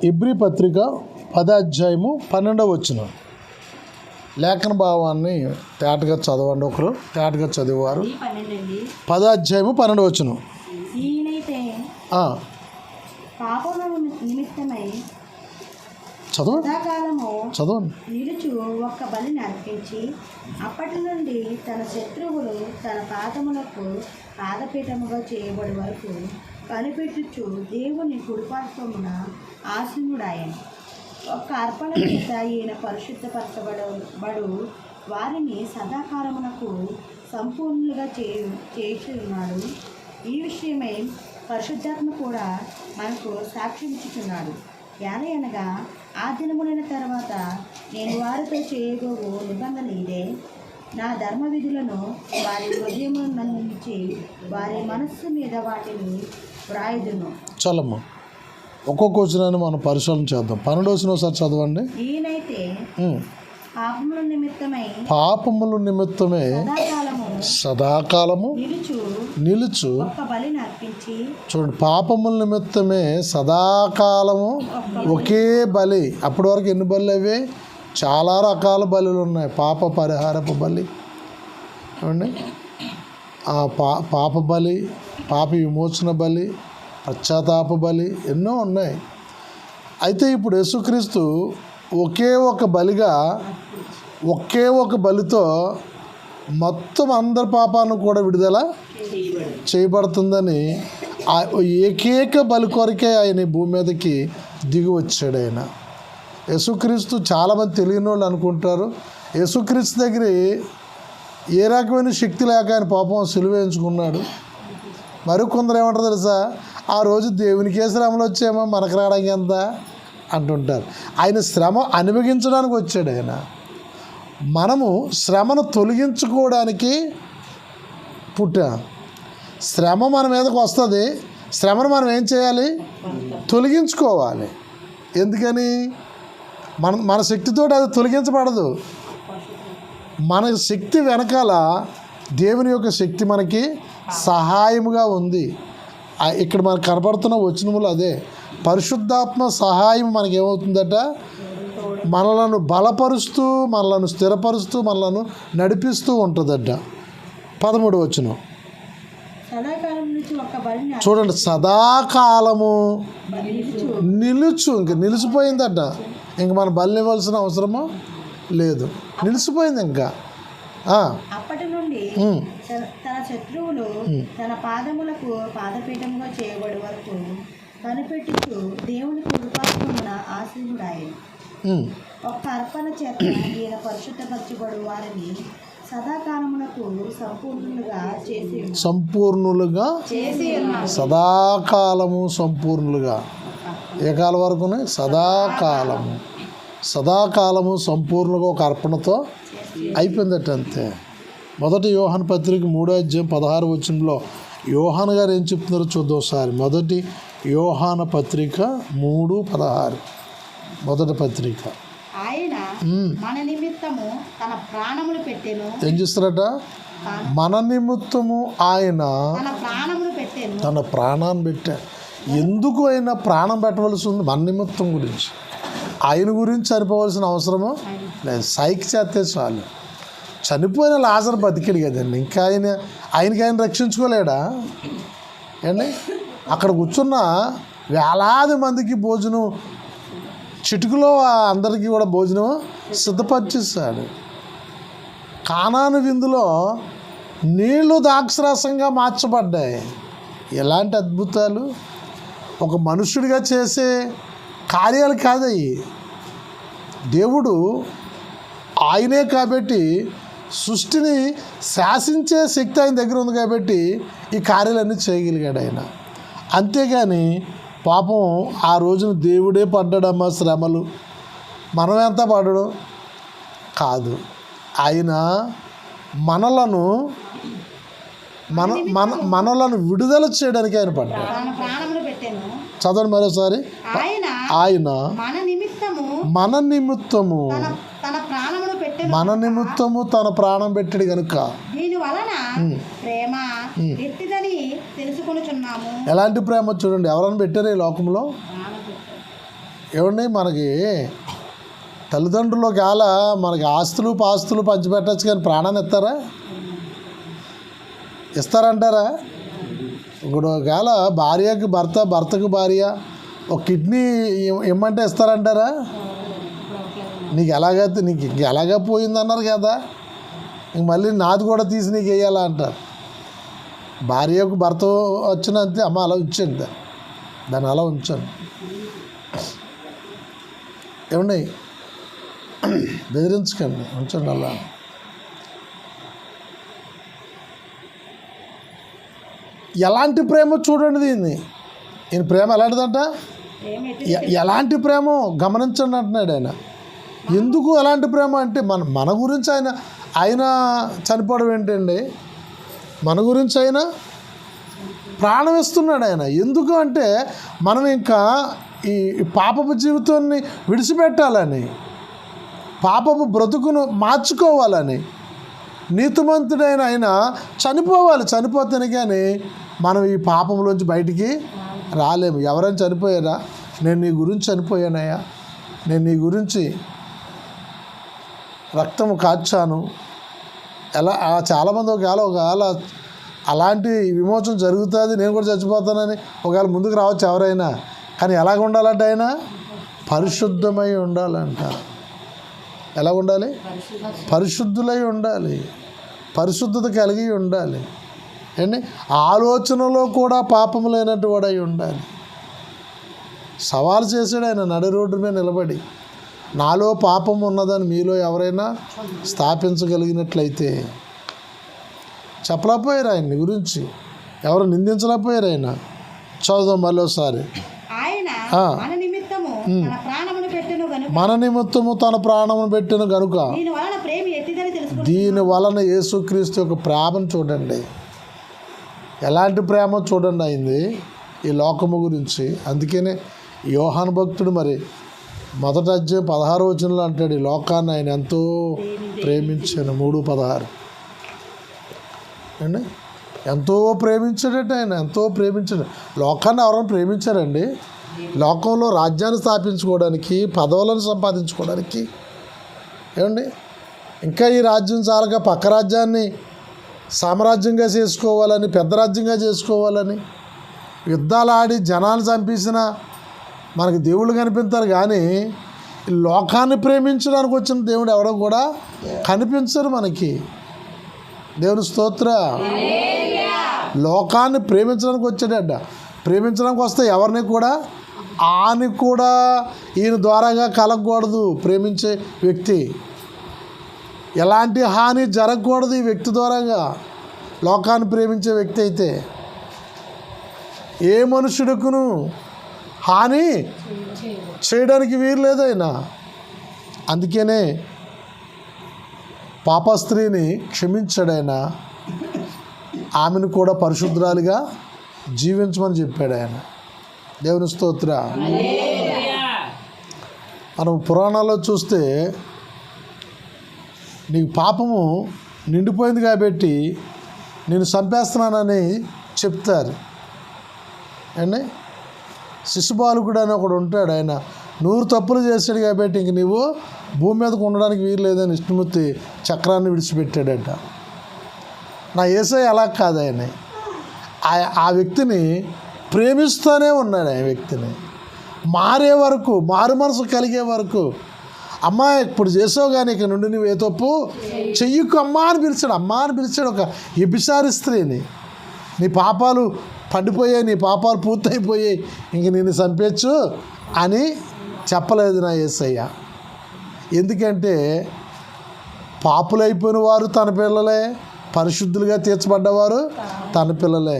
ఇబ్రీ పత్రిక 10వ అధ్యాయము 12వ వచనం. లేఖన భావాన్ని తేటగా చదవండి. ఒకరు తేటగా చదివారు. 10వ అధ్యాయము 12వ వచనం. చదవండి. నిలుచు ఒక్క బలిని అర్పించి అప్పటి నుండి తన శత్రువులు తన పాదములకు పాదపీఠముగా చేయబడి వరకు కనిపెట్టుచు దేవుని కుడిపార్శ్వమున ఆసీనుడాయన. ఒక్క అర్పణ చేత ఈయన పరిశుద్ధపరచబడు వారిని సదాకాలమునకు సంపూర్ణులుగా చేసి ఉన్నాడు. ఈ విషయమై పరిశుద్ధాత్మ కూడా మనకు సాక్ష్యం ఇచ్చుచున్నాడు. ఏలయనగా ఆ దినములైన తర్వాత నేను వారితో చేయబోవు నిబంధన ఇదే, నా ధర్మ విధులను వారి హృదయములను నుంచి వారి మనస్సు మీద వాటిని వ్రాయుదును. చాలమ్మా, ఒక్కొక్క వచనాన్ని మనం పరిశీలన చేద్దాం. 12వ వచనం ఒకసారి చదవండి. ఈయనైతే పాపముల నిమిత్తమే సదాకాలము నిలుచు. చూడండి, పాపముల నిమిత్తమే సదాకాలము ఒకే బలి. అప్పటి వరకు ఎన్ని బలి అవి? చాలా రకాల బలులు ఉన్నాయి. పాప పరిహారపు బలి, చూడండి, పాప బలి, పాప విమోచన బలి, పశ్చాత్తాప బలి, ఎన్నో ఉన్నాయి. అయితే ఇప్పుడు యేసుక్రీస్తు ఒకే ఒక బలిగా, ఒకే ఒక బలితో మొత్తం అందరి పాపాలను కూడా విడుదల చేయబడుతుందని ఏకైక బలి కొరకే ఆయన భూమి మీదకి దిగి వచ్చాడు. ఆయన యేసుక్రీస్తు చాలామంది తెలియని వాళ్ళు అనుకుంటారు, యేసుక్రీస్తు దగ్గర ఏ రకమైన శక్తి లేక ఆయన పాపం సిలువేయించుకున్నాడు. మరి కొందరు ఏమంటారు తెలుసా, ఆ రోజు దేవునికి ఏ శ్రమలు వచ్చేమో మనకు రావడానికి ఎంత అంటుంటారు. ఆయన శ్రమ అనుభవించడానికి వచ్చాడు. ఆయన మనము శ్రమను తొలగించుకోవడానికి పుట్టా. శ్రమ మన మీదకి వస్తుంది, శ్రమను మనం ఏం చేయాలి? తొలగించుకోవాలి. ఎందుకని? మన శక్తితో అది తొలగించబడదు. మన శక్తి వెనకాల దేవుని యొక్క శక్తి మనకి సహాయముగా ఉంది. ఇక్కడ మనకు కనపడుతున్న వచనములు అదే. పరిశుద్ధాత్మ సహాయం మనకి ఏమవుతుందట? మనలను బలపరుస్తూ, మనలను స్థిరపరుస్తూ, మనలను నడిపిస్తూ ఉంటుందట. 13వ వచనం చూడండి, సదాకాలము నిలుచు. ఇంక నిలిచిపోయిందట. ఇంక మనం బలి ఇవ్వాల్సిన అవసరము లేదు, నిలిచిపోయింది. ఇంకా అప్పటి నుండి తన శత్రువులు తన పాదములకు పాదపీఠముగా చేయబడి వరకు కనిపెట్టుచు దేవుని కుడిపార్శ్వమున ఆసీనుడాయన. ఒక్క అర్పణ చేత ఈయన పరిశుద్ధపరచబడు వారిని సదాకాలమునకు సంపూర్ణులుగా సదాకాలము సంపూర్ణులుగా. ఏ కాలం వరకునే? సదాకాలము సంపూర్ణంగా ఒక అర్పణతో అయిపోయిందట. అంతే. మొదటి యోహాను పత్రిక 3వ అధ్యాయం 16వ వచనంలో యోహాను గారు ఏం చెప్తున్నారో చూద్దాం ఒకసారి. మొదటి యోహాను పత్రిక 3:16. మొదటి పత్రిక. ఆయన మన నిమిత్తము తన ప్రాణములు పెట్టెను. ఏం చేస్తారట? మన నిమిత్తము ఆయన తన ప్రాణాన్ని పెట్టారు. ఎందుకు అయినా ప్రాణం పెట్టవలసి ఉంది? మన నిమిత్తం గురించి. ఆయన గురించి చనిపోవలసిన అవసరము లేదు. సైకి చేస్తే చాలు. చనిపోయిన లాజరు బతికాడు కదండి, ఇంకా ఆయన రక్షించుకోలేడా అండి? అక్కడ కూర్చున్న వేలాది మందికి భోజనం, చిటుకులో అందరికీ కూడా భోజనం సిద్ధపరిచేస్తాడు. కానాను విందులో నీళ్లు ద్రాక్షరసంగా మార్చబడ్డాయి. ఎలాంటి అద్భుతాలు! ఒక మనుష్యుడిగా చేసే కార్యాలు కాదయ్యి. దేవుడు ఆయనే కాబట్టి, సృష్టిని శాసించే శక్తి ఆయన దగ్గర ఉంది కాబట్టి ఈ కార్యాలన్నీ చేయగలిగాడు ఆయన. అంతేగాని పాపం ఆ రోజున దేవుడే పడ్డాడమ్మా శ్రమలు, మనం ఎంత పడడం కాదు. ఆయన మనలను విడుదల చేయడానికి ఆయన పడ్డాడు. చదవండి మరోసారి. ఆయన మన నిమిత్తము తన ప్రాణం పెట్టాడు కనుక ఎలాంటి ప్రేమ చూడండి. ఎవరైనా పెట్టారు ఈ లోకంలో? ఏమండి మనకి తల్లిదండ్రులు ఒకవేళ మనకి ఆస్తులు పాస్తులు పంచిపెట్టచ్చు కానీ ప్రాణాన్ని ఇస్తారంటారా? ఇప్పుడు ఒకవేళ భార్యకి భర్త, భర్తకు భార్య ఒక కిడ్నీ ఇమ్మంటే ఇస్తారంటారా? నీకు ఎలాగా పోయిందన్నారు కదా, ఇంక మళ్ళీ నాది కూడా తీసి నీకు వేయాలా అంటారు. భార్యకు భర్త వచ్చిన అంతే, అమ్మ అలా ఉంచండి, దాన్ని అలా ఉంచాను. ఏమండి బెదిరించకండి, ఉంచండి అలా. ఎలాంటి ప్రేమ చూడండి దీన్ని. ఈయన ప్రేమ ఎలాంటిదంట? ఎలాంటి ప్రేమ గమనించండి అంటున్నాడు ఆయన. ఎందుకు ఎలాంటి ప్రేమ అంటే మన గురించి ఆయన చనిపోవడం ఏంటండి? మన గురించి ఆయన ప్రాణం ఇస్తున్నాడు ఆయన. ఎందుకు అంటే మనం ఇంకా ఈ పాపపు జీవితాన్ని విడిచిపెట్టాలని, పాపపు బ్రతుకును మార్చుకోవాలని, నీతిమంతుడైన ఆయన చనిపోతేనే కానీ మనం ఈ పాపంలోంచి బయటికి రాలేము. ఎవరైనా చనిపోయారా? నేను నీ గురించి చనిపోయానయ్యా, నేను నీ గురించి రక్తము కార్చాను. చాలామంది ఒకవేళ అలాంటి విమోచన జరుగుతుంది, నేను కూడా చచ్చిపోతానని ఒకవేళ ముందుకు రావచ్చు ఎవరైనా. కానీ ఎలాగ ఉండాలంటే ఆయన పరిశుద్ధమై ఉండాలంట. ఎలా ఉండాలి? పరిశుద్ధులై ఉండాలి, పరిశుద్ధత కలిగి ఉండాలి. ఏంటి? ఆలోచనలో కూడా పాపము లేనట్టు వాడై ఉండాలి. సవాల్ చేశాడు ఆయన నడి రోడ్డు మీద నిలబడి, నాలో పాపం ఉన్నదని మీలో ఎవరైనా స్థాపించగలిగినట్లయితే. చెప్పలేకపోయారు ఆయన్ని గురించి, ఎవరు నిందించలేకపోయారు ఆయన. చదువుదాం మళ్ళీసారి. మన నిమిత్తము తన ప్రాణమును పెట్టెను గనుక దీని వలన యేసుక్రీస్తు యొక్క ప్రేమను చూడండి. ఎలాంటి ప్రేమ చూడండి అయింది ఈ లోకము గురించి. అందుకనే యోహాను భక్తుడు మరి 1వ అధ్యాయం 16వ వచనంలో అంటాడు, ఈ లోకాన్ని ఆయన ఎంతో ప్రేమించాను. 3:16 అండి. ఎంతో ప్రేమించాడట ఆయన, ఎంతో ప్రేమించాడు. లోకాన్ని ఎవరైనా ప్రేమించారండి? లోకంలో రాజ్యాన్ని స్థాపించుకోవడానికి, పదవులను సంపాదించుకోవడానికి, ఏమండి ఇంకా ఈ రాజ్యం చాలక పక్క రాజ్యాన్ని సామ్రాజ్యంగా చేసుకోవాలని, పెద్ద రాజ్యంగా చేసుకోవాలని యుద్ధాలు ఆడి జనాలు చంపేసిన మనకి దేవుళ్ళు కనిపిస్తారు. కానీ లోకాన్ని ప్రేమించడానికి వచ్చిన దేవుడు ఎవడో కూడా కనిపించరు మనకి. దేవుని స్తోత్ర. లోకాన్ని ప్రేమించడానికి వచ్చాడట. ప్రేమించడానికి వస్తే ఎవరిని కూడా ఈయన ద్వారాగా కలగకూడదు. ప్రేమించే వ్యక్తి ఎలాంటి హాని జరగకూడదు ఈ వ్యక్తి ద్వారాగా. లోకాన్ని ప్రేమించే వ్యక్తి అయితే ఏ మనుషుడుకును హాని చేయడానికి వీలు లేదు ఆయన. అందుకనే పాప స్త్రీని క్షమించాడు ఆయన. ఆమెను కూడా పరిశుద్ధురాలిగా జీవించమని చెప్పాడు ఆయన. దేవుని స్తోత్ర. మనం పురాణాల్లో చూస్తే నీకు పాపము నిండిపోయింది కాబట్టి నేను చంపేస్తున్నానని చెప్తారు అండి. శిశుబాలకుడు అని ఒకడు ఉంటాడు. ఆయన 100 తప్పులు చేశాడు కాబట్టి ఇంక నువ్వు భూమి మీదకు ఉండడానికి వీలు లేదని విష్ణుమూర్తి చక్రాన్ని విడిచిపెట్టాడట. నా యేసయ్య అలా కాదు. ఆయన ఆ వ్యక్తిని ప్రేమిస్తూనే ఉన్నాడు. ఆ వ్యక్తిని మారే వరకు, మారు మనసు కలిగే వరకు, అమ్మా ఇప్పుడు చేసావు కానీ ఇక నుండి నువ్వు ఏ తప్పు చెయ్యకు అమ్మా అని పిలిచాడు. అమ్మా అని పిలిచాడు ఒక వ్యభిచారి స్త్రీని. నీ పాపాలు పండిపోయాయి, నీ పాపాలు పూర్తయిపోయాయి, ఇంక నేను చంపేచ్చు అని చెప్పలేదు నా యేసయ్య. ఎందుకంటే పాపులైపోయిన వారు తన పిల్లలే, పరిశుద్ధులుగా తీర్చబడ్డవారు తన పిల్లలే.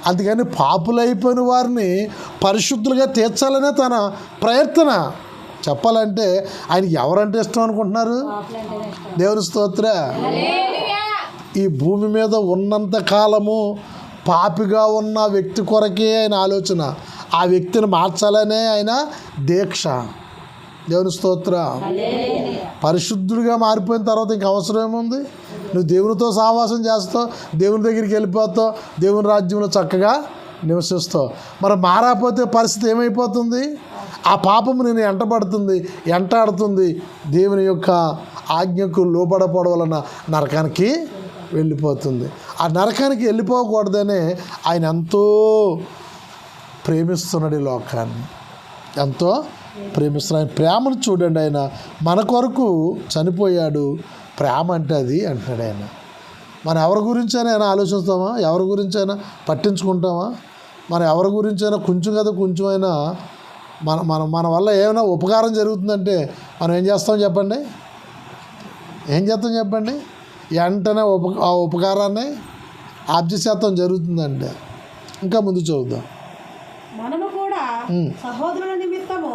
అందుకని పాపులైపోయిన వారిని పరిశుద్ధులుగా తీర్చాలనే తన ప్రయత్న. చెప్పాలంటే ఆయనకి ఎవరంటే ఇష్టం అనుకుంటున్నారు? దేవుని స్తోత్ర. ఈ భూమి మీద ఉన్నంత కాలము పాపిగా ఉన్న వ్యక్తి కొరకే ఆయన ఆలోచన. ఆ వ్యక్తిని మార్చాలనే ఆయన దీక్ష. దేవుని స్తోత్ర. పరిశుద్ధుడిగా మారిపోయిన తర్వాత ఇంక అవసరం ఏముంది? నువ్వు దేవునితో సహవాసం చేస్తావు, దేవుని దగ్గరికి వెళ్ళిపోతావు, దేవుని రాజ్యంలో చక్కగా నివసిస్తావు. మరి మారాపోతే పరిస్థితి ఏమైపోతుంది? ఆ పాపము నేను ఎంటబడుతుంది, ఎంటాడుతుంది. దేవుని యొక్క ఆజ్ఞకు లోబడపడం వలన నరకానికి వెళ్ళిపోతుంది. ఆ నరకానికి వెళ్ళిపోకూడదనే ఆయన ఎంతో ప్రేమిస్తున్నాడు ఈ లోకాన్ని, ఎంతో ప్రేమిస్తున్నాడు. ఆయన ప్రేమను చూడండి. ఆయన మన కొరకు చనిపోయాడు. ప్రేమ అంటే అది అంటున్నాడు ఆయన. మనం ఎవరి గురించైనా ఆయన ఆలోచిస్తామా? ఎవరి గురించైనా పట్టించుకుంటామా? మనం ఎవరి గురించైనా కొంచెం కదా కొంచెం అయినా మన వల్ల ఏమైనా ఉపకారం జరుగుతుందంటే మనం ఏం చేస్తాం చెప్పండి? ఏం చేస్తాం చెప్పండి? వెంటనే ఆ ఉపకారాన్ని ఆబ్జెక్ట్ జరుగుతుందంటే. ఇంకా ముందు చూద్దాం. మనము కూడా సహోదరుల నిమిత్తము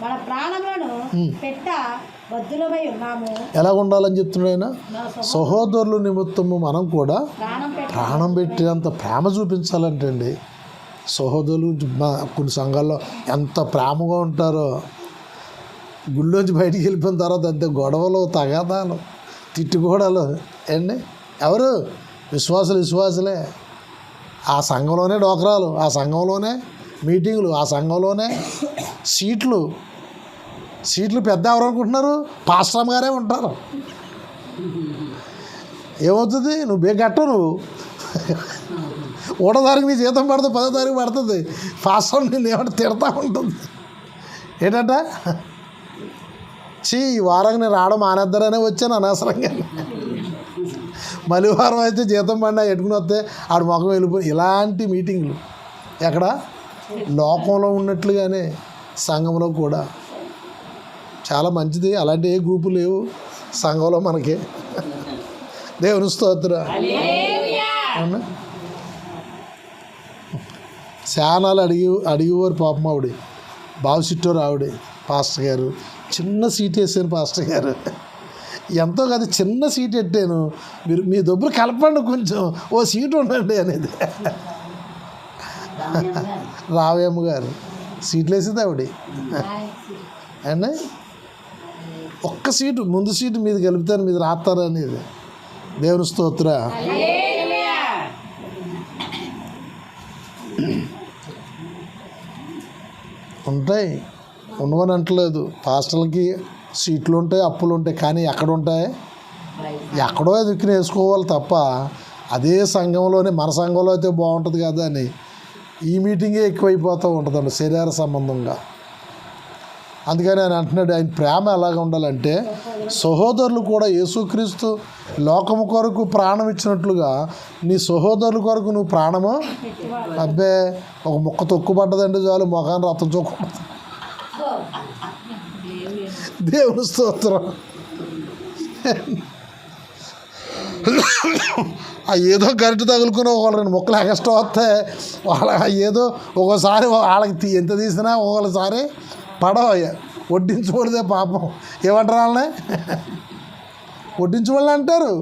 మన ప్రాణములను పెట్ట బద్దులమై ఉన్నాము. ఎలా ఉండాలని చెప్తున్నాడు ఆయన? సహోదరుల నిమిత్తము మనం కూడా ప్రాణం పెట్టేంత ప్రేమ చూపించాలంటే అండి. సహోదరులు కొన్ని సంఘాల్లో ఎంత ప్రేమగా ఉంటారో, గుళ్ళోంచి బయటికి వెళ్ళిపోయిన తర్వాత అంతే గొడవలు, తగాదాలు, తిట్టుకోవడాలు. ఏండి ఎవరు? విశ్వాసులే. ఆ సంఘంలోనే డోకరాలు, ఆ సంఘంలోనే మీటింగులు, ఆ సంఘంలోనే సీట్లు పెద్ద ఎవరు అనుకుంటున్నారు? పాస్టర్ గారే ఉంటారు. ఏమవుతుంది? నువ్వు బేగట్టవు. నువ్వు 1వ తారీఖు నీ జీతం పడుతుంది, 10వ తారీఖు పడుతుంది. పాస్టర్ నేను ఏమంటే తిడతా ఉంటుంది. ఏంటంట? ఈ వారం నేను రావడం మానేద్దారనే వచ్చాను అనవసరంగా. మళ్ళీ వారం అయితే జీతం పడినా ఎట్టుకుని వస్తే ఆడు మొఖం వెళ్ళిపోయి. ఇలాంటి మీటింగ్లు ఎక్కడ? లోకంలో ఉన్నట్లుగానే సంఘంలో కూడా చాలా మంచిది. అలాంటి ఏ గ్రూపు లేవు సంఘంలో మనకి. దేవుని స్తోత్రం. అవునా? శానాలు అడిగేవారు పాపం. బావుసిట్టోరు పాస్టర్ గారు. చిన్న సీట్ వేసాను పాస్టర్ గారు. ఎంతో కదా చిన్న సీట్ పెట్టాను, మీరు మీ దొబ్బులు కలపండి, కొంచెం ఓ సీటు ఉండండి అనేది. రావయ్యమ్మ గారు సీట్లు వేసింది అండి. ఒక్క సీటు ముందు సీటు మీద గెలుపుతాను, మీద రాస్తారు అనేది. దేవుని స్తోత్ర. ఉంటాయి, ఉండవని అంటలేదు. పాస్టర్లకి సీట్లు ఉంటాయి, అప్పులు ఉంటాయి. కానీ ఎక్కడ ఉంటాయి? ఎక్కడో దిక్కున వేసుకోవాలి తప్ప అదే సంఘంలోనే మన సంఘంలో అయితే బాగుంటుంది కదా అని ఈ మీటింగే ఎక్కువైపోతూ ఉంటుందండి శరీర సంబంధంగా. అందుకని ఆయన అంటున్నాడు, ఆయన ప్రేమ ఎలాగ ఉండాలంటే సహోదరులు కూడా యేసుక్రీస్తు లోకము కొరకు ప్రాణం ఇచ్చినట్లుగా నీ సహోదరుల కొరకు నువ్వు ప్రాణము. అబ్బే ఒక ముక్క తొక్కుపడ్డదండి చాలు, మొఖాన్ని రక్తం చొక్కు. దేవుని స్తోత్రం. ఏదో గరిట తగులుకుని ఒకళ్ళు 2 ముక్కలు ఎక్స్ట్రా వస్తాయి. వాళ్ళ ఏదో ఒక్కోసారి వాళ్ళకి ఎంత తీసినా ఒకసారి పడవ వడ్డించకూడదే పాపం. ఏమంటారు వాళ్ళని? వడ్డించవాళ్ళు అంటారు.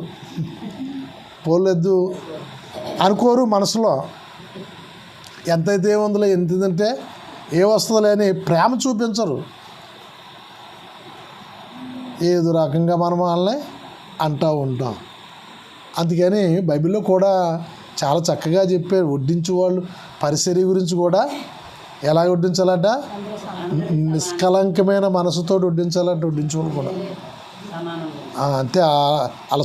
పోలేదు అనుకోరు మనసులో. ఎంతైతే ఏముందిలే, ఎంతంటే ఏ వస్తుందిలే అని ప్రేమ చూపించరు. ఏదో రకంగా మనం వాళ్ళని అంటూ ఉంటాం. అందుకని బైబిల్లో కూడా చాలా చక్కగా చెప్పారు. వడ్డించేవాళ్ళు పరిసరి గురించి కూడా ఎలా వడ్డించాలంట? నిష్కలంకమైన మనసుతో వడ్డించాలంటే వడ్డించేవాళ్ళు కూడా అంతే. అలా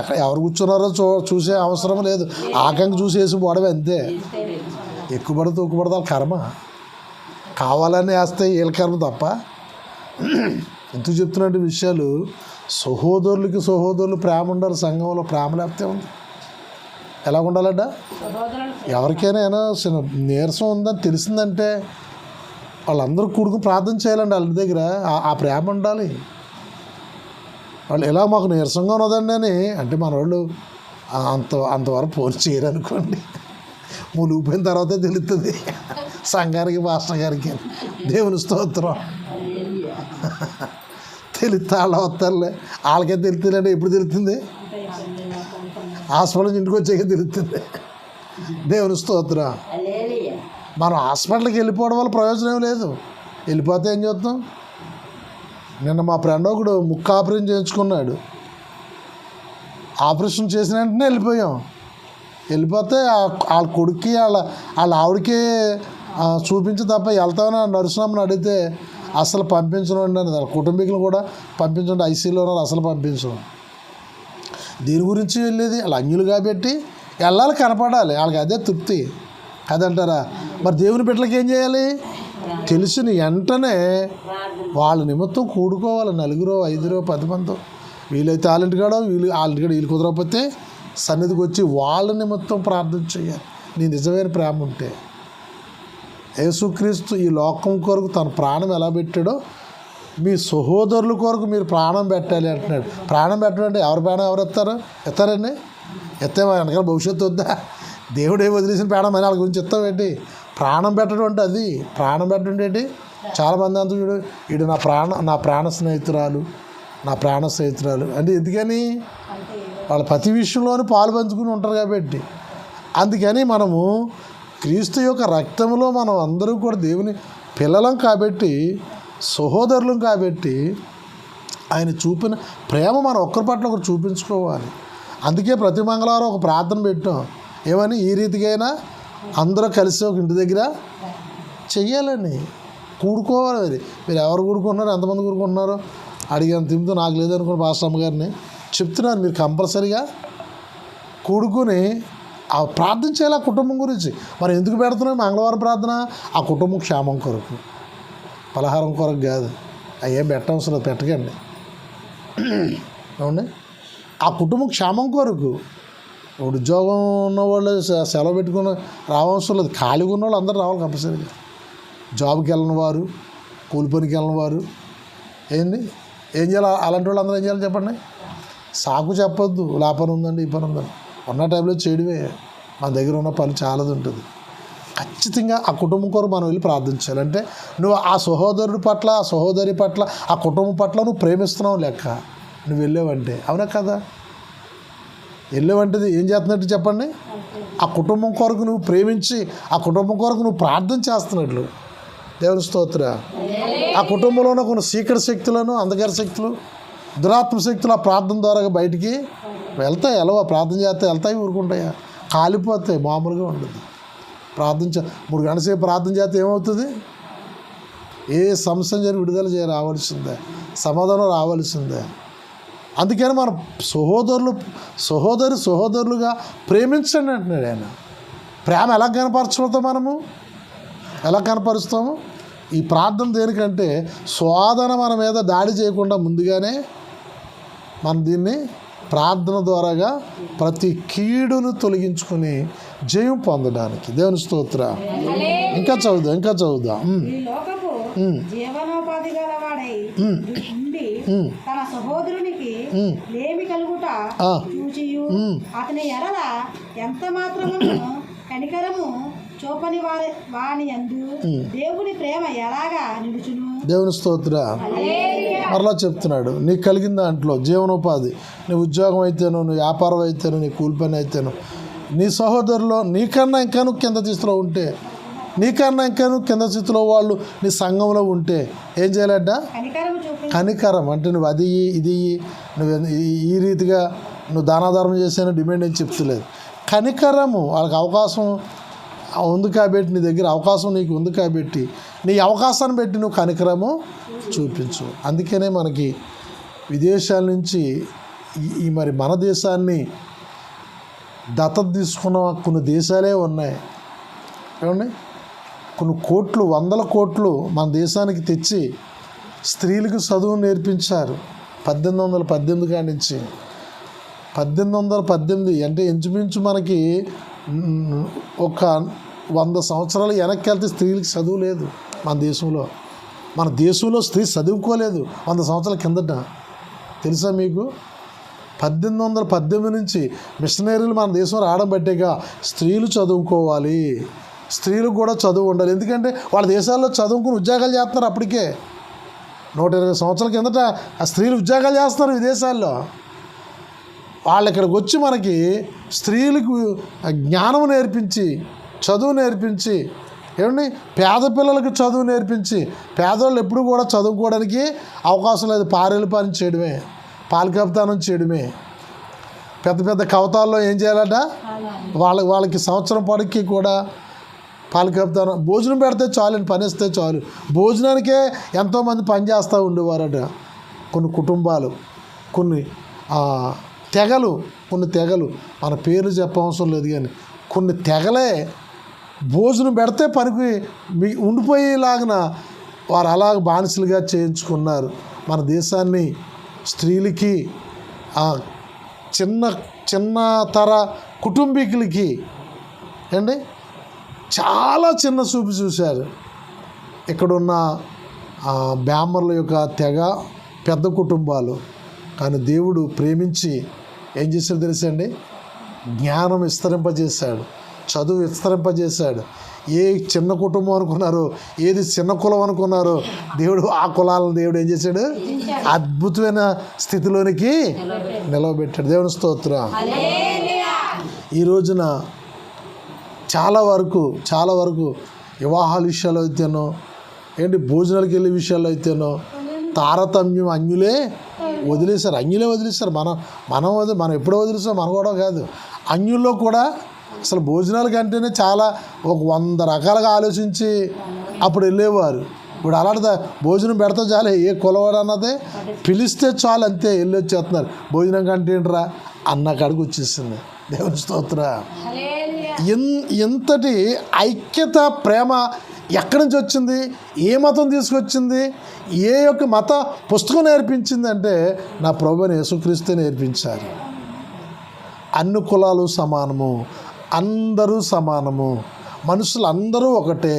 ఎక్కడ ఎవరు కూర్చున్నారో చూసే అవసరం లేదు. ఆకంగా చూసేసి పోవడమే అంతే. ఎక్కువపడితే వాళ్ళ కర్మ. కావాలని వేస్తే వీళ్ళ కర్మ తప్ప. ఎందుకు చెప్తున్నట్టు విషయాలు? సహోదరులు ప్రేమ ఉండాలి. సంఘంలో ప్రేమ లేకపోతే ఉంది. ఎలా ఉండాలంట? ఎవరికైనా నీరసం ఉందని తెలిసిందంటే వాళ్ళందరూ కూడుకుని ప్రార్థన చేయాలండి వాళ్ళ దగ్గర. ఆ ప్రేమ ఉండాలి. వాళ్ళు ఎలా మాకు నీరసంగా ఉన్నదండి అని అంటే మన వాళ్ళు అంతవరకు పోల్చి చేయరనుకోండి. మునిగిపోయిన తర్వాతే తెలుస్తుంది సంఘానికి, మాస్టర్ గారికి. దేవుని స్తోత్రం. తెలుస్తా వాళ్ళ వస్తారులే. వాళ్ళకే తెలుస్తుందంటే ఎప్పుడు తెలుస్తుంది? హాస్పిటల్ నుంచి ఇంటికి వచ్చాక తెలుస్తుంది. దేవుని స్తోత్రం. మనం హాస్పిటల్కి వెళ్ళిపోవడం వల్ల ప్రయోజనం లేదు. వెళ్ళిపోతే ఏం చేస్తాం? నిన్న మా ఫ్రెండ్ ఒకడు ముక్కు ఆపరేషన్ చేయించుకున్నాడు. ఆపరేషన్ చేసిన వెంటనే వెళ్ళిపోయాం. వెళ్ళిపోతే వాళ్ళ కొడుక్కి వాళ్ళ ఆవిడకి చూపించి తప్ప వెళ్తామని నరసింహమ్మని అడిగితే అసలు పంపించడం అండి. వాళ్ళ కుటుంబీకులు కూడా పంపించండి, ఐసీలో ఉన్నారు, అసలు పంపించడం. దీని గురించి వెళ్ళేది వాళ్ళ అన్యులు కాబట్టి వెళ్ళాలి, కనపడాలి, వాళ్ళకి అదే తృప్తి అదంటారా. మరి దేవుని బిడ్డలకి ఏం చేయాలి? తెలిసిన వెంటనే వాళ్ళ నిమిత్తం కూడుకోవాలి. 4, 5, 10 మంది, వీళ్ళైతే వాళ్ళింటికాడో వాళ్ళింటికాడ వీళ్ళు కుదరకపోతే సన్నిధికి వచ్చి వాళ్ళ నిమిత్తం ప్రార్థన చేయాలి. నీ నిజమైన ప్రేమ ఉంటే. యేసుక్రీస్తు ఈ లోకం కొరకు తన ప్రాణం ఎలా పెట్టాడో మీ సహోదరుల కొరకు మీరు ప్రాణం పెట్టాలి అంటున్నాడు. ప్రాణం పెట్టడం అంటే ఎవరి ప్రాణం ఎవరు ఎత్తారండి? ఎత్తే వెనకాల భవిష్యత్తు వద్దా? దేవుడే వదిలేసిన ప్రాణం అని వాళ్ళ గురించి ఎత్తామేంటి? ప్రాణం పెట్టడం అంటే అది. ప్రాణం పెట్టడం ఏంటి? చాలామంది అంతా చూడు, వీడు నా ప్రాణ స్నేహితురాలు అంటే ఎందుకని? వాళ్ళ ప్రతి విషయంలోనూ పాలు పంచుకుని ఉంటారు కాబట్టి. అందుకని మనము క్రీస్తు యొక్క రక్తంలో మనం అందరూ కూడా దేవుని పిల్లలం కాబట్టి, సహోదరులం కాబట్టి, ఆయన చూపిన ప్రేమ మనం ఒక్కరి పట్ల ఒకరు చూపించుకోవాలి. అందుకే ప్రతి మంగళవారం ఒక ప్రార్థన పెట్టాం. ఏమని? ఈ రీతికైనా అందరూ కలిసి ఒక ఇంటి దగ్గర చెయ్యాలని, కూడుకోవాలి. మీరు ఎవరు కూడుకుంటున్నారు, ఎంతమంది కూడుకుంటున్నారో అడిగాను. తింటూ నాకు లేదనుకున్న పాస్టర్ గారిని చెప్తున్నాను, మీరు కంపల్సరీగా కూడుకుని ప్రార్థన చేయాలి ఆ కుటుంబం గురించి. మరి ఎందుకు పెడుతున్నాం మంగళవారం ప్రార్థన? ఆ కుటుంబం క్షేమం కొరకు, పలహారం కొరకు కాదు. అయ్యేం పెట్టవసరం, పెట్టకండి. అవునండి, ఆ కుటుంబం క్షేమం కొరకు. ఉద్యోగం ఉన్నవాళ్ళు సెలవు పెట్టుకుని రావవసరం లేదు. ఖాళీగా ఉన్న వాళ్ళు అందరూ రావాలి కంపల్సరీగా. జాబ్కి వెళ్ళిన వారు, కూలి పనికి వెళ్ళిన వారు ఏం చేయాలి? అలాంటి వాళ్ళు అందరూ ఏం చేయాలి చెప్పండి? సాకు చెప్పొద్దు, ఆ పని ఉందండి, ఈ పని ఉందండి. ఉన్న టైంలో చేయడమే. మన దగ్గర ఉన్న పని చాలాది ఉంటుంది. ఖచ్చితంగా ఆ కుటుంబం కొరకు మనం వెళ్ళి ప్రార్థించాలి. అంటే నువ్వు ఆ సహోదరుడి పట్ల, ఆ సహోదరి పట్ల, ఆ కుటుంబం పట్ల నువ్వు ప్రేమిస్తున్నావు లెక్క. నువ్వు వెళ్ళావంటే, అవునా కదా? వెళ్ళావంటది ఏం చేస్తున్నట్టు చెప్పండి? ఆ కుటుంబం కొరకు నువ్వు ప్రేమించి, ఆ కుటుంబం కొరకు నువ్వు ప్రార్థన చేస్తున్నట్లు. దేవుని స్తోత్ర. ఆ కుటుంబంలో ఉన్న కొన్ని సీక్రెట్ శక్తులను, అంధకార శక్తులు, దురాత్మ శక్తులు ఆ ప్రార్థన ద్వారా బయటికి వెళ్తాయి. ఎలా ప్రార్థన చేస్తే వెళ్తాయి, ఊరుకుంటాయా? కాలిపోతాయి, మామూలుగా ఉండదు. ప్రార్థన 3 గంటల సేపు ప్రార్థన చేస్తే ఏమవుతుంది? ఏ సమస్య జరిగి విడుదల రావాల్సిందే, సమాధానం రావాల్సిందే. అందుకని మనం సహోదరులుగా ప్రేమించండి అంటున్నాడు ఆయన. ప్రేమ ఎలా కనపరుస్తాము? ఈ ప్రార్థన దేనికంటే శోధన మన మీద దాడి చేయకుండా ముందుగానే మనం దీన్ని ప్రార్థన ద్వారాగా ప్రతి కీడును తొలగించుకుని జయం పొందడానికి. దేవుని స్తోత్ర. ఇంకా చదువుదాం. జీవనోపాధి గలవాడై ఉండి తన సహోదరునికి లేమి కలుగుట చూచియు అతని ఎడల ఎంత మాత్రమును కనికరము చూపని వాని యందు దేవుని ప్రేమ ఎలాగా నిలుచును. దేవుని స్తోత్ర. మరలా చెప్తున్నాడు, నీకు కలిగిన దాంట్లో జీవనోపాధి, నీ ఉద్యోగం అయితేనో, నీ వ్యాపారం అయితేనో, నీ కూలి పని అయితేనో, నీ సహోదరులో నీకన్నా ఇంకా నువ్వు కింద స్థితిలో ఉంటే, నీకన్నా ఇంకా నువ్వు కింద స్థితిలో వాళ్ళు నీ సంఘంలో ఉంటే ఏం చేయాలంట? కనికరం. అంటే నువ్వు అది ఇది నువ్వు ఈ రీతిగా నువ్వు దానాధారం చేసాను డిమాండ్ అని చెప్తలేదు. కనికరము. వాళ్ళకి అవకాశం ఉంది కాబట్టి, నీ దగ్గర అవకాశం నీకు ఉంది కాబట్టి, నీ అవకాశాన్ని బట్టి నువ్వు కనికరము చూపించు. అందుకనే మనకి విదేశాల నుంచి మరి మన దేశాన్ని దత్తత తీసుకున్న కొన్ని దేశాలే ఉన్నాయి. ఏమండి, కొన్ని కోట్లు, 100 కోట్లు మన దేశానికి తెచ్చి స్త్రీలకు చదువు నేర్పించారు. 1818 కాడి నుంచి 1818 అంటే ఇంచుమించు మనకి ఒక 100 సంవత్సరాలు వెనక్కి వెళ్తే స్త్రీలకు చదువు లేదు మన దేశంలో స్త్రీ చదువుకోలేదు 100 సంవత్సరాల కిందట. తెలుసా మీకు? 1818 నుంచి మిషనరీలు మన దేశం రావడం బట్టేగా స్త్రీలు చదువుకోవాలి, స్త్రీలకు కూడా చదువు ఉండాలి. ఎందుకంటే వాళ్ళ దేశాల్లో చదువుకుని ఉద్యోగాలు చేస్తున్నారు. అప్పటికే 120 సంవత్సరాల కిందట ఆ స్త్రీలు ఉద్యోగాలు చేస్తున్నారు విదేశాల్లో. వాళ్ళు ఇక్కడికి వచ్చి మనకి స్త్రీలకు జ్ఞానం నేర్పించి, చదువు నేర్పించి, ఏమండి పేద పిల్లలకు చదువు నేర్పించి, పేదవాళ్ళు ఎప్పుడు కూడా చదువుకోవడానికి అవకాశం లేదు. పారేలు పని చేయడమే, పాలకప్తానం చేయడమే. పెద్ద పెద్ద కవతాల్లో ఏం చేయాలట? వాళ్ళకి సంవత్సరం పొడక్కి కూడా పాలు కలుపుతారు. భోజనం పెడితే చాలు, పని ఇస్తే చాలు. భోజనానికే ఎంతోమంది పని చేస్తూ ఉండేవారట. కొన్ని కుటుంబాలు, కొన్ని తెగలు, మన పేర్లు చెప్పవసరం లేదు కానీ కొన్ని తెగలే భోజనం పెడితే పనికి ఉండిపోయేలాగిన వారు అలాగ బానిసలుగా చేయించుకున్నారు. మన దేశాన్ని స్త్రీలకి చిన్న తర కుటుంబీకులకి అండి చాలా చిన్న చూపు చూశారు. ఇక్కడున్న బ్యామర్ల యొక్క తెగ పెద్ద కుటుంబాలు. కానీ దేవుడు ప్రేమించి ఏం చేశాడు తెలుసండి? జ్ఞానం విస్తరింపజేశాడు, చదువు విస్తరింపజేశాడు. ఏ చిన్న కుటుంబం అనుకున్నారో, ఏది చిన్న కులం అనుకున్నారో, దేవుడు ఆ కులాలను దేవుడు ఏం చేశాడు? అద్భుతమైన స్థితిలోనికి నిలవబెట్టాడు. దేవుని స్తోత్రం. ఈ రోజున చాలా వరకు వివాహాల విషయాలు అయితేనో భోజనాలకు వెళ్ళే విషయాల్లో అయితేనో తారతమ్యం అన్యులే వదిలేశారు. మనం ఎప్పుడో వదిలేసాం, మనం కూడా కాదు. అన్యుల్లో కూడా అసలు భోజనాల కంటేనే చాలా 100 రకాలుగా ఆలోచించి అప్పుడు వెళ్ళేవారు. ఇప్పుడు అలాంటి భోజనం పెడితే చాలు, ఏ కులవాడు అన్నదే పిలిస్తే చాలు, అంతే వెళ్ళి వచ్చేస్తున్నారు. భోజనం కంటే ఏంట్రా అన్న కాడికి వచ్చేసింది. దేవుని స్తోత్ర. ఎంతటి ఐక్యత, ప్రేమ ఎక్కడి నుంచి వచ్చింది? ఏ మతం తీసుకొచ్చింది? ఏ యొక్క మత పుస్తకం నేర్పించింది అంటే నా ప్రభువైన యేసుక్రీస్తే నేర్పించారు. అన్ని కులాలు సమానము, అందరూ సమానము, మనుషులు అందరూ ఒకటే,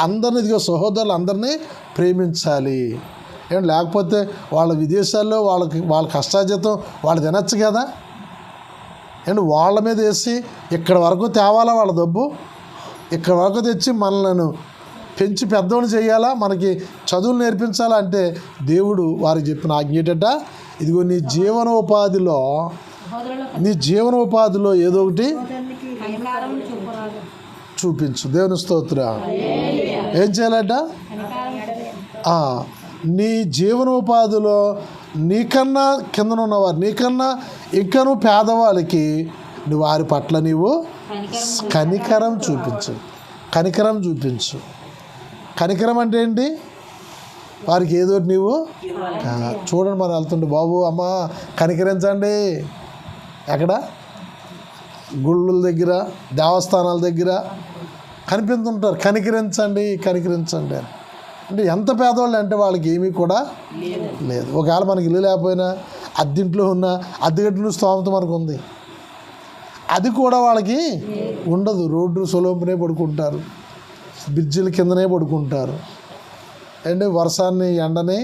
అందరిని ఇదిగో సహోదరులు అందరినీ ప్రేమించాలి. లేకపోతే వాళ్ళ విదేశాల్లో వాళ్ళ కష్టాజీతం వాళ్ళు తినచ్చు కదా. వాళ్ళ మీద వేసి ఇక్కడ వరకు తేవాలా వాళ్ళ డబ్బు, ఇక్కడ వరకు తెచ్చి మనలను పెంచి పెద్దోని చేయాలా, మనకి చదువులు నేర్పించాలా అంటే దేవుడు వారికి చెప్పిన ఆజ్ఞ ఏంటంట, ఇదిగో నీ జీవనోపాధిలో ఏదో ఒకటి చూపించు. దేవుని స్తోత్రం. ఏం చేయాలంట? నీ జీవనోపాధిలో నీకన్నా కిందనున్నవారు, నీకన్నా ఇంకను పేదవాళ్ళకి నువ్వు వారి పట్ల నీవు కనికరం చూపించు. కనికరం అంటే ఏంటి? వారికి ఏదో నీవు చూడండి, మనం వెళ్తుంటే బాబు అమ్మ కనికరించండి. ఎక్కడ? గుళ్ళ దగ్గర, దేవస్థానాల దగ్గర కనిపిస్తుంటారు, కనికరించండి అంటే ఎంత పేదవాళ్ళు అంటే వాళ్ళకి ఏమీ కూడా లేదు. ఒకవేళ మనకి ఇల్లు లేకపోయినా అద్దెంట్లో ఉన్న అద్దెగట్టిన స్తోమత మనకు ఉంది, అది కూడా వాళ్ళకి ఉండదు. రోడ్డు సొలోపునే పడుకుంటారు, బ్రిడ్జిల కిందనే పడుకుంటారు. వర్షాన్ని ఎండని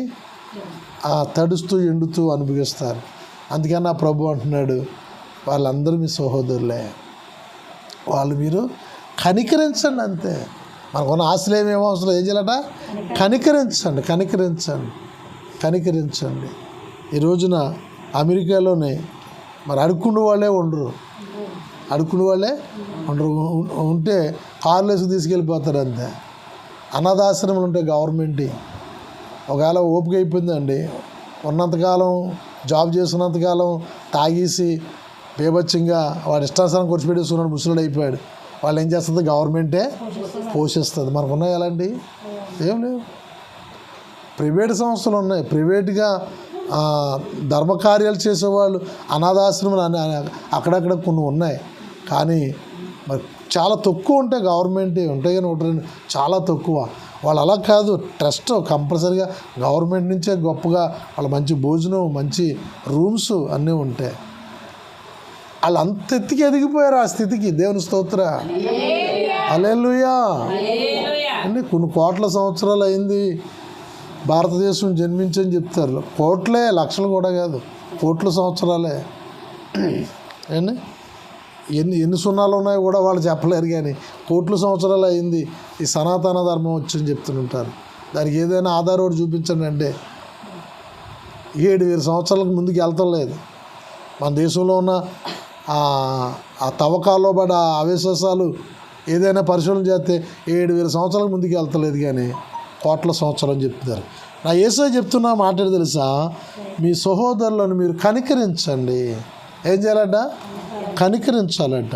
తడుస్తూ ఎండుతూ అనుభవిస్తారు. అందుకని నా ప్రభు అంటున్నాడు, వాళ్ళందరూ మీ సహోదరులే, వాళ్ళు మీరు కనికరించండి. అంతే. మనకున్న ఆశలు ఏమేమో అవసరం, ఏం చేయాలట? కనికరించండి. ఈ రోజున అమెరికాలోనే మరి అడుక్కునే వాళ్ళే ఉండరు, ఉంటే కార్లు వేసి తీసుకెళ్ళిపోతారు. అంతే. అనాథాశ్రమాలు ఉంటాయి గవర్నమెంట్. ఒకవేళ ఓపిక అయిపోయిందండి, ఉన్నంతకాలం జాబ్ చేస్తున్నంతకాలం తాగేసి బేబచ్చంగా వాడు ఇష్టానుసారం ఖర్చు పెట్టేస్తున్నాడు, ముసలుడు అయిపోయాడు. వాళ్ళు ఏం చేస్తుంది? గవర్నమెంటే పోషిస్తుంది. మనకు ఉన్నాయి అలాంటి ఏం లేవు. ప్రైవేట్ సంస్థలు ఉన్నాయి, ప్రైవేట్గా ధర్మకార్యాలు చేసేవాళ్ళు, అనాథాశ్రమాలు అక్కడక్కడ కొన్ని ఉన్నాయి. కానీ మరి చాలా తక్కువ ఉంటాయి, గవర్నమెంట్ ఉంటాయి కానీ ఒకటి చాలా తక్కువ. వాళ్ళు అలా కాదు, ట్రస్ట్ కంపల్సరీగా గవర్నమెంట్ నుంచే గొప్పగా వాళ్ళ మంచి భోజనం, మంచి రూమ్స్ అన్నీ ఉంటాయి. వాళ్ళు అంత ఎత్తికి ఎదిగిపోయారు ఆ స్థితికి. దేవుని స్తోత్ర. హల్లెలూయా. కొన్ని కోట్ల సంవత్సరాలు అయింది భారతదేశం జన్మించని చెప్తారు. కోట్లే, లక్షలు కూడా కాదు, కోట్ల సంవత్సరాలే. ఎన్ని సున్నాలు ఉన్నాయో కూడా వాళ్ళు చెప్పలేరు. కానీ కోట్ల సంవత్సరాలు అయింది ఈ సనాతన ధర్మం వచ్చని చెప్తుంటారు. దానికి ఏదైనా ఆధారం ఒకటి చూపించండి అంటే 7,000 సంవత్సరాలకు ముందుకు వెళ్తాం లేదు. మన దేశంలో ఉన్న ఆ తవ్వకాల్లో పడ అవశేషాలు ఏదైనా పరిశోధన చేస్తే 7,000 సంవత్సరాలకు ముందుకు వెళ్తలేదు, కానీ కోట్ల సంవత్సరాలు అని చెప్తున్నారు. నా యేసయ్య చెప్తున్నా మాట తెలుసా? మీ సహోదరులను మీరు కనికరించండి. ఏం చేయాలంట? కనికరించాలంట.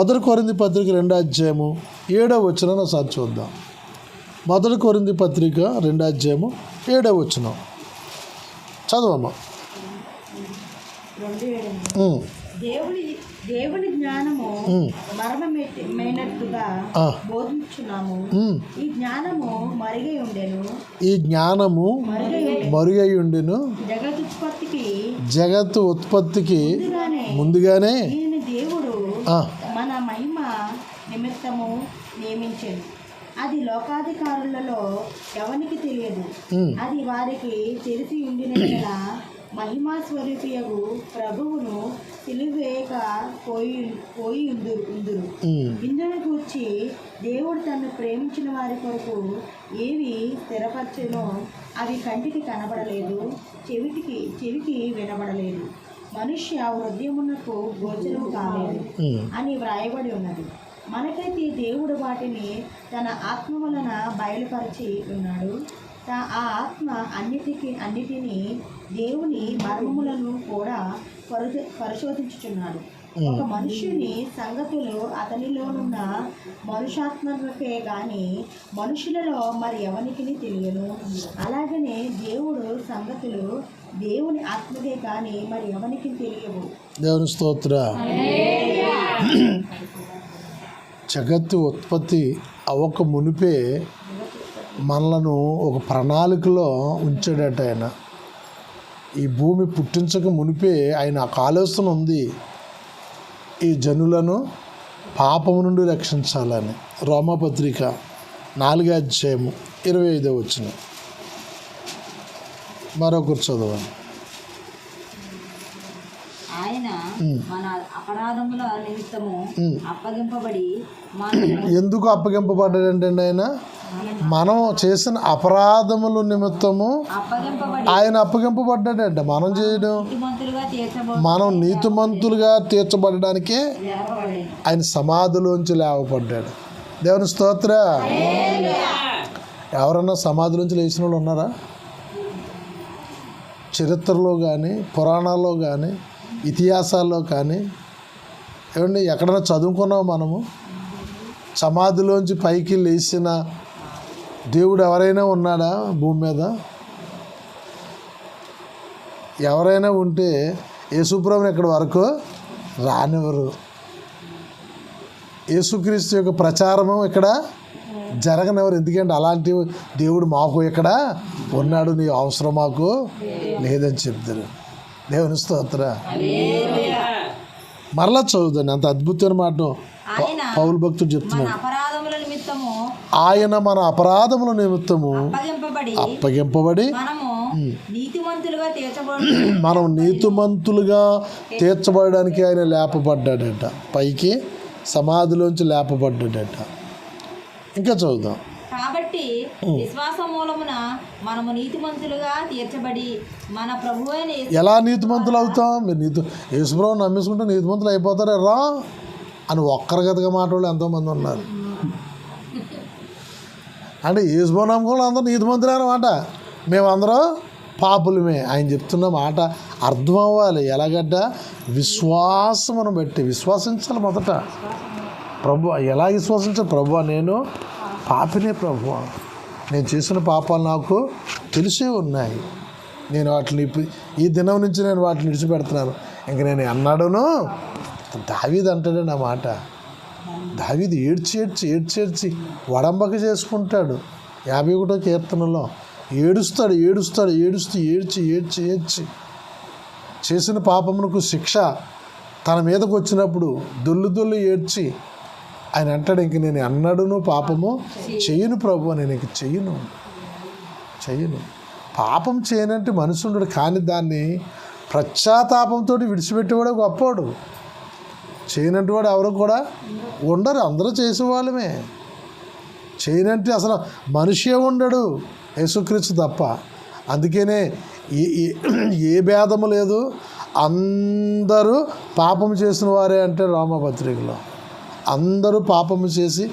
1 కొరింథీ పత్రిక 2వ అధ్యాయము 7వ వచనం ఒకసారి చూద్దాం. 1 కొరింథీ పత్రిక 2వ అధ్యాయము 7వ వచనం చదవమ్మా. 2:7 దేవుని జ్ఞానము మర్మమైనట్టుగా బోధించున్నాము. ఈ జ్ఞానము మరుగై ఉండెను. జగత్తు ఉత్పత్తికి ముందుగానే దేవుడు మన మహిమ నిమిత్తము నియమించెను. అది లోకాధికారులలో ఎవరికి తెలియదు. అది వారికి తెలిసి ఉండిన మహిమా స్వరూపియగు ప్రభువును సిలువేక పోయి ఉందురు. ఇందును కూర్చి దేవుడు తను ప్రేమించిన వారి కొరకు ఏవి స్థిరపరచెనో అవి కంటికి కనబడలేదు, చెవికి వినబడలేదు, మనుష్య హృదయమునకు గోచరము కాలేదు అని వ్రాయబడి ఉన్నది. మనకైతే దేవుడు వాటిని తన ఆత్మ వలన బయలుపరిచి ఉన్నాడు. ఆ ఆత్మ అన్నిటినీ దేవుని మర్మములను కూడా పరిశోధించుచున్నాడు. ఒక మనుష్యుని సంగతులు అతనిలోనున్న మనుషాత్మకే గాని మనుషులలో మరి ఎవరికి తెలియను. అలాగనే దేవుడు సంగతులు దేవుని ఆత్మకే కానీ మరి ఎవరికి తెలియవు. దేవుని స్తోత్ర. జగత్తు ఉత్పత్తి అవ్వక మునిపే మనలను ఒక ప్రణాళికలో ఉంచాడట ఆయన. ఈ భూమి పుట్టించక మునిపే ఆయన ఒక ఆలోచన ఉంది, ఈ జనులను పాపము నుండి రక్షించాలని. రోమాపత్రిక 4వ అధ్యాయము 25వ వచనం మరొకరు చదవండి. ఆయన మన అపరాధముల నిమిత్తము అప్పగింపబడి ఎందుకు అప్పగింపబడ్డాడంటే ఆయన మనం చేసిన అపరాధముల నిమిత్తము ఆయన అప్పగింపబడ్డాడంట. మనం చేయడం మనం నీతిమంతులుగా తీర్చబడడానికే ఆయన సమాధిలోంచి లేవబడ్డాడు. దేవుని స్తోత్ర. ఎవరన్నా సమాధిలోంచి లేచిన వాళ్ళు ఉన్నారా? చరిత్రలో కానీ పురాణాల్లో కానీ ఇతిహాసాల్లో కానీ ఏమండి ఎక్కడైనా చదువుకున్నాం మనము? సమాధిలోంచి పైకి లేచిన దేవుడు ఎవరైనా ఉన్నాడా భూమి మీద? ఎవరైనా ఉంటే యేసుప్రభుని ఇక్కడి వరకు రానివ్వరు. యేసుక్రీస్తు యొక్క ప్రచారము ఇక్కడ జరగనివ్వరు. ఎందుకంటే అలాంటి దేవుడు మాకు ఇక్కడ ఉన్నాడు, నీ అవసరం మాకు లేదని చెప్తారు. దేవుని స్తోత్ర. మరలా చదువుదండి, అంత అద్భుతమైన మాట పౌలు భక్తుడు చెప్తున్నాడు. ఆయన మన అపరాధముల నిమిత్తము అప్పగింపబడి మనం నీతిమంతులుగా తీర్చబడడానికి ఆయన లేపబడ్డాడట. పైకి సమాధిలోంచి లేపబడ్డాడట. ఇంకా చదువుదాం. కాబట్టి విశ్వాస మూలమున మనము నీతిమంతులుగా తీర్చబడి మన ప్రభువైన ఎలా నీతిమంతులు అవుతాం? మీరు యేసుప్రభువుని నమ్మేసుకుంటే నీతిమంతులు అయిపోతారా రా అని ఒక్కరి గతగా మాట్లాడే ఎంతోమంది ఉన్నారు. అంటే యేసుప్రభువు నమ్ముకోవడం అందరూ నీతిమంతులే అన్నమాట. మేమందరం పాపులమే. ఆయన చెప్తున్న మాట అర్థం అవ్వాలి. ఎలాగంట విశ్వాసమును బట్టి విశ్వసించాలి. మొదట ప్రభు ఎలా విశ్వసించాలి? ప్రభు నేను పాపినే, ప్రభు నేను చేసిన పాపాలు నాకు తెలిసే ఉన్నాయి, నేను వాటిని ఈ దినం నుంచి నేను వాటిని విడిచిపెడుతున్నాను, ఇంక నేను అన్నాడును. దావీదు అంటాడు నా మాట. దావీదు ఏడ్చి వడంబక చేసుకుంటాడు. 51వ కీర్తనలో ఏడుస్తూ ఏడ్చి చేసిన పాపమునకు శిక్ష తన మీదకు వచ్చినప్పుడు దొల్లు ఏడ్చి ఆయన అంటాడు, ఇంక నేను అన్నాడును పాపము చెయ్యను ప్రభు, నేను ఇంక చెయ్యను. పాపం చేయనంటే మనిషి ఉండడు, కానీ దాన్ని పశ్చాత్తాపంతో విడిచిపెట్టేవాడు గొప్పవాడు. చేయనంటే వాడు ఎవరు కూడా ఉండరు, అందరూ చేసేవాళ్ళమే. చేయనంటే అసలు మనిషే ఉండడు, యేసుక్రీస్తు తప్ప. అందుకనే ఏ భేదము లేదు, అందరూ పాపం చేసిన వారే అంటే రోమపత్రికలో అందరూ పాపము చేసి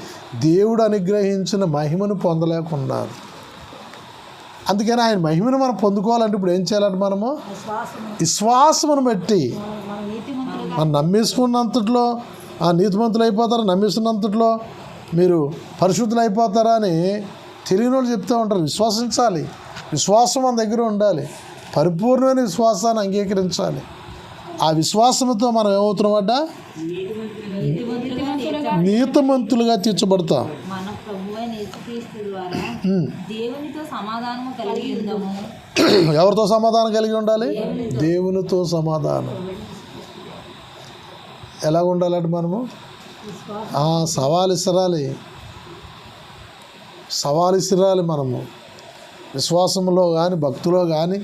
దేవుడు అనుగ్రహించిన మహిమను పొందలేకున్నారు. అందుకని ఆయన మహిమను మనం పొందుకోవాలంటే ఇప్పుడు ఏం చేయాలంటే మనము విశ్వాసము విశ్వాసమును బట్టి మనం నీతిమంతులుగా మనం నమ్మేసుకున్నంతట్లో నీతిమంతులు అయిపోతారా, నమ్మేస్తున్నంతట్లో మీరు పరిశుద్ధులు అయిపోతారా అని తెలియని వాళ్ళు చెప్తూ ఉంటారు. విశ్వసించాలి, విశ్వాసం మన దగ్గర ఉండాలి, పరిపూర్ణమైన విశ్వాసాన్ని అంగీకరించాలి. ఆ విశ్వాసంతో మనం ఏమవుతున్నామట, నీతిమంతులుగా తీర్చబడతాం. మన ప్రభువైన యేసుక్రీస్తు ద్వారా దేవునితో సమాధానము కలిగి ఉందాము. ఎవరితో సమాధానం కలిగి ఉండాలి? దేవునితో సమాధానం. ఎలా ఉండాలంటే మనము సవాలు ఇసరాలి మనము విశ్వాసంలో కానీ, భక్తిలో కానీ,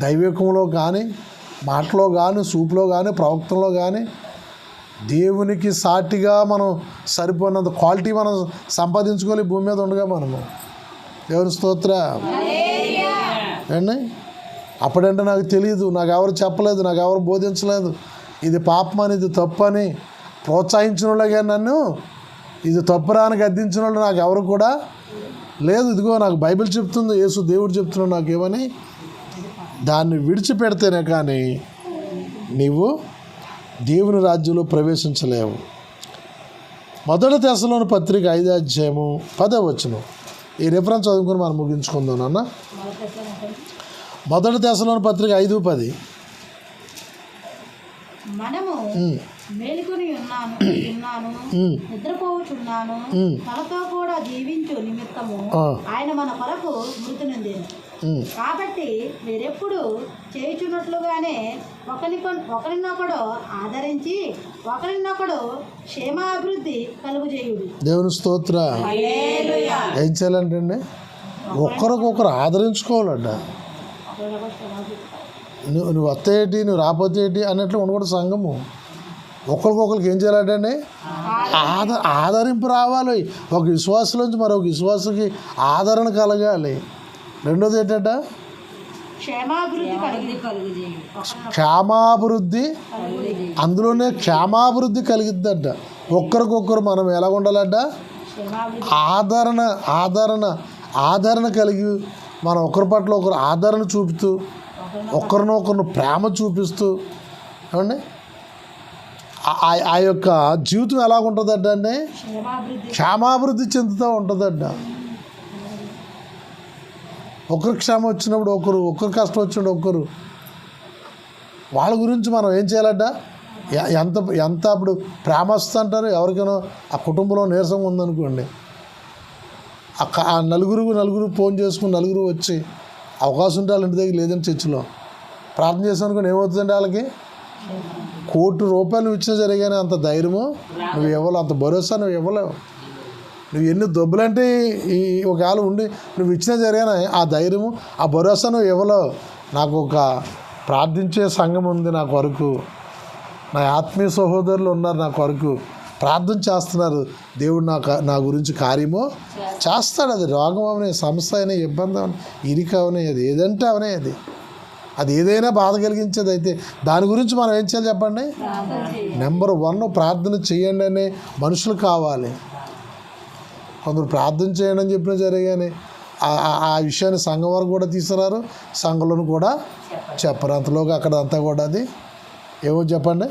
దైవికంలో కానీ, మాటలో కానీ, చూపులో కానీ, ప్రవక్తలో కానీ దేవునికి సాటిగా మనం సరిపోయినంత క్వాలిటీ మనం సంపాదించుకోవాలి భూమి మీద ఉండగా మనము. దేవుని స్తోత్ర అండి. అప్పుడంటే నాకు తెలియదు, నాకు ఎవరు చెప్పలేదు, నాకు ఎవరు బోధించలేదు, ఇది పాపమని, ఇది తప్పు అని ప్రోత్సహించిన వాళ్ళగా నన్ను ఇది తప్పురా అని గద్దించిన వాళ్ళు నాకు ఎవరు కూడా లేదు. ఇదిగో నాకు బైబిల్ చెప్తుంది, యేసు దేవుడు చెప్తున్నాడు నాకేమని. దాన్ని విడిచిపెడితేనే కానీ నీవు దేవుని రాజ్యంలో ప్రవేశించలేవు. మొదటి దశలోని పత్రిక 5వ అధ్యాయము 10వ వచనం. ఈ రిఫరెన్స్ చదువుకుని మనం ముగించుకుందాం నాన్న. మొదటి దశలోని పత్రిక 5:10. మనము మేలుకొని ఉన్నాను నిద్రపోవచ్చున్నాను, తనతో కూడా జీవించు నిమిత్తము ఆయన మన కొరకు మృతి నొందెను. కాబట్టి మీరెప్పుడు చేయుచున్నట్లుగానే ఒకరినొకడు ఆదరించి ఒకరినొకడు క్షేమాభివృద్ధి కలుగుచేయుడు. దేవుని స్తోత్ర. ఏం చేయాలంటే ఒక్కరికొకరు ఆదరించుకోవాలంట. నువ్వు వస్తేటి, నువ్వు రాకపోతే ఏంటి అన్నట్లు ఉండకూడదు. సంఘము ఒకరికొకరికి ఏం చేయాలంటే ఆదరింపు రావాలి. ఒక విశ్వాసంలోంచి మరొక విశ్వాసకి ఆదరణ కలగాలి. రెండోది ఏంటంట, క్షేమాభివృద్ధి. అందులోనే క్షేమాభివృద్ధి కలిగిద్దంట. ఒక్కరికొకరు మనం ఎలా ఉండాలంట, ఆదరణ కలిగి మనం ఒకరి పట్ల ఒకరు ఆదరణ చూపుతూ, ఒకరినొకరిని ప్రేమ చూపిస్తూ, ఏమండి ఆ యొక్క జీవితం ఎలా ఉంటుందంట అంటే క్షేమాభివృద్ధి చెందుతూ ఉంటుందంట. ఒకరు క్షేమం వచ్చినప్పుడు ఒకరు కష్టం వచ్చినప్పుడు ఒకరు, వాళ్ళ గురించి మనం ఏం చేయాలంట, ఎంత అప్పుడు ప్రేమ వస్తుంటారు. ఎవరికైనా ఆ కుటుంబంలో నీరసంగా ఉందనుకోండి, ఆ నలుగురు ఫోన్ చేసుకుని నలుగురు వచ్చి అవకాశం ఉంటే వాళ్ళ ఇంటి దగ్గర లేదని చర్చిలో ప్రార్థన చేసాం అనుకోండి, ఏమవుతుందంటే వాళ్ళకి ₹1,00,00,000 నువ్వు ఇచ్చిన జరిగానే అంత ధైర్యము నువ్వు ఇవ్వలేవు, అంత భరోసా నువ్వు ఇవ్వలేవు. నువ్వు ఎన్ని దొబ్బులంటే ఈ ఒకవేళ ఉండి నువ్వు ఇచ్చిన జరిగానే ఆ ధైర్యము, ఆ భరోసా నువ్వు ఇవ్వలేవు. నాకు ఒక ప్రార్థించే సంఘం ఉంది, నా కొరకు నా ఆత్మీయ సహోదరులు ఉన్నారు, నా కొరకు ప్రార్థన చేస్తున్నారు. దేవుడు నా గురించి కార్యము చేస్తాడు. అది రోగం అవనే, సమస్య అయినా, ఇబ్బంది అవని, ఇరిక అవనే, అది ఏదంటే అవనే, అది ఏదైనా బాధ కలిగించేది అయితే దాని గురించి మనం ఏం చేయాలి చెప్పండి. నెంబర్ 1 ప్రార్థన చేయండి అనే మనుషులు కావాలి. కొందరు ప్రార్థన చేయండి అని చెప్పినా జరిగానే ఆ విషయాన్ని సంఘం వరకు కూడా తీసుకురారు, సంఘంలోను కూడా చెప్పరు. అంతలోకి అక్కడ అంతా కూడా అది ఏమో చెప్పండి.